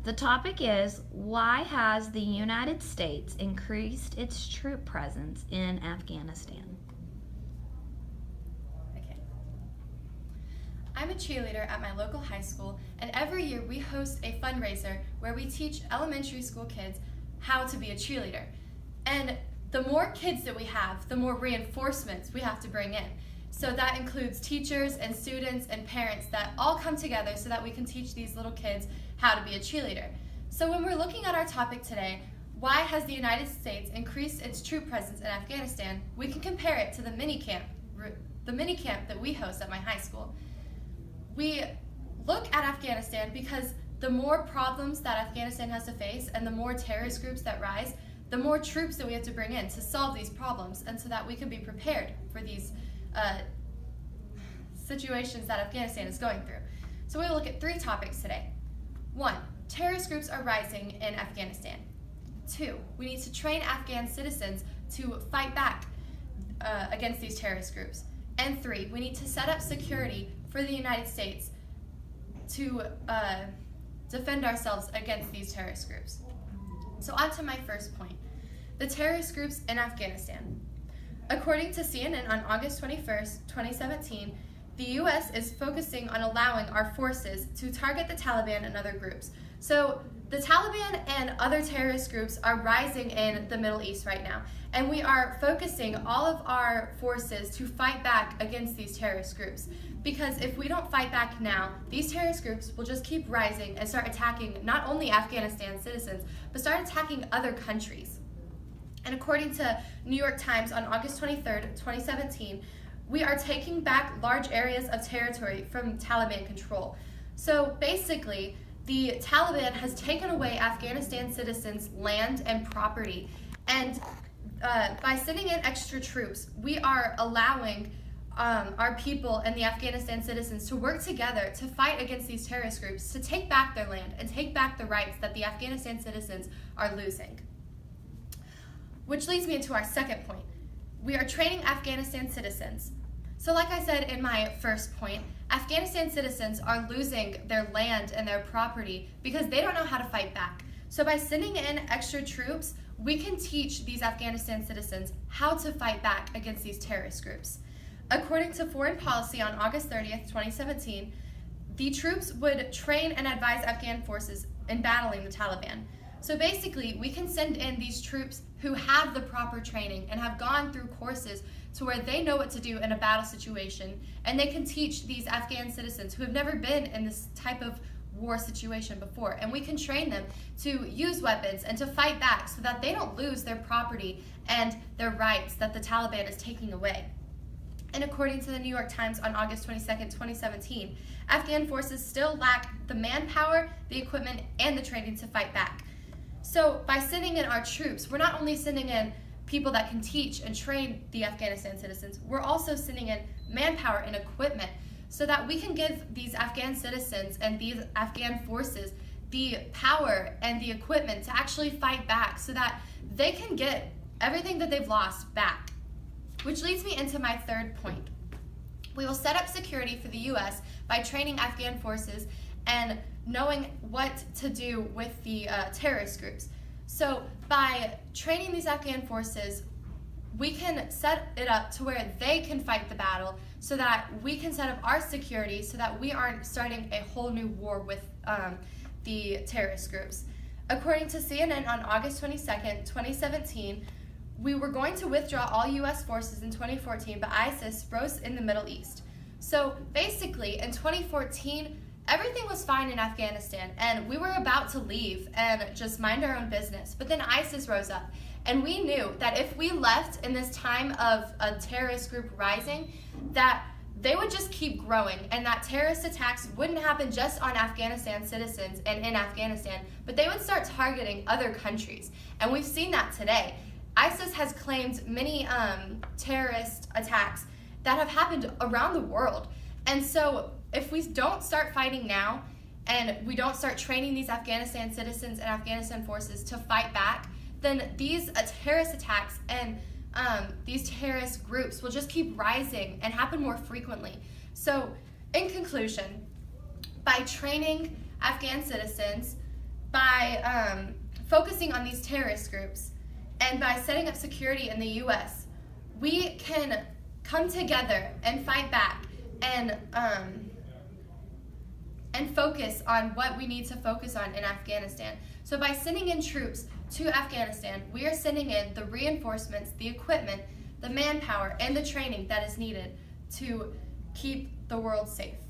The topic is, why has the United States increased its troop presence in Afghanistan? Okay. I'm a cheerleader at my local high school, and every year we host a fundraiser where we teach elementary school kids how to be a cheerleader. And the more kids that we have, the more reinforcements we have to bring in. So that includes teachers and students and parents that all come together so that we can teach these little kids how to be a cheerleader. So when we're looking at our topic today, why has the United States increased its troop presence in Afghanistan, we can compare it to the mini camp that we host at my high school. We look at Afghanistan because the more problems that Afghanistan has to face and the more terrorist groups that rise, the more troops that we have to bring in to solve these problems, and so that we can be prepared for these situations that Afghanistan is going through. So we will look at 3 topics today. 1, terrorist groups are rising in Afghanistan. 2, we need to train Afghan citizens to fight back against these terrorist groups. And 3, we need to set up security for the United States to defend ourselves against these terrorist groups. So on to my first point, the terrorist groups in Afghanistan. According to CNN on August 21st, 2017, the U.S. is focusing on allowing our forces to target the Taliban and other groups. So the Taliban and other terrorist groups are rising in the Middle East right now, and we are focusing all of our forces to fight back against these terrorist groups. Because if we don't fight back now, these terrorist groups will just keep rising and start attacking not only Afghanistan citizens, but start attacking other countries. And according to New York Times on August 23rd, 2017, we are taking back large areas of territory from Taliban control. So basically, the Taliban has taken away Afghanistan citizens' land and property. And by sending in extra troops, we are allowing our people and the Afghanistan citizens to work together to fight against these terrorist groups, to take back their land and take back the rights that the Afghanistan citizens are losing. Which leads me into our second point. We are training Afghanistan citizens. So like I said in my first point, Afghanistan citizens are losing their land and their property because they don't know how to fight back. So by sending in extra troops, we can teach these Afghanistan citizens how to fight back against these terrorist groups. According to Foreign Policy on August 30th, 2017, the troops would train and advise Afghan forces in battling the Taliban. So basically, we can send in these troops who have the proper training and have gone through courses to where they know what to do in a battle situation, and they can teach these Afghan citizens who have never been in this type of war situation before, and we can train them to use weapons and to fight back so that they don't lose their property and their rights that the Taliban is taking away. And according to the New York Times on August 22nd, 2017, Afghan forces still lack the manpower, the equipment, and the training to fight back. So by sending in our troops, we're not only sending in people that can teach and train the Afghanistan citizens, we're also sending in manpower and equipment so that we can give these Afghan citizens and these Afghan forces the power and the equipment to actually fight back so that they can get everything that they've lost back. Which leads me into my third point. We will set up security for the U.S. by training Afghan forces and knowing what to do with the terrorist groups. So by training these Afghan forces, we can set it up to where they can fight the battle so that we can set up our security so that we aren't starting a whole new war with the terrorist groups. According to CNN on August 22nd, 2017, we were going to withdraw all U.S. forces in 2014, but ISIS rose in the Middle East. So basically, in 2014, everything was fine in Afghanistan, and we were about to leave and just mind our own business. But then ISIS rose up, and we knew that if we left in this time of a terrorist group rising, that they would just keep growing, and that terrorist attacks wouldn't happen just on Afghanistan citizens and in Afghanistan, but they would start targeting other countries. And we've seen that today. ISIS has claimed many terrorist attacks that have happened around the world. And so if we don't start fighting now and we don't start training these Afghanistan citizens and Afghanistan forces to fight back, then these terrorist attacks and these terrorist groups will just keep rising and happen more frequently. So in conclusion, by training Afghan citizens, by focusing on these terrorist groups and by setting up security in the U.S., we can come together and fight back and focus on what we need to focus on in Afghanistan. So by sending in troops to Afghanistan, we are sending in the reinforcements, the equipment, the manpower, and the training that is needed to keep the world safe.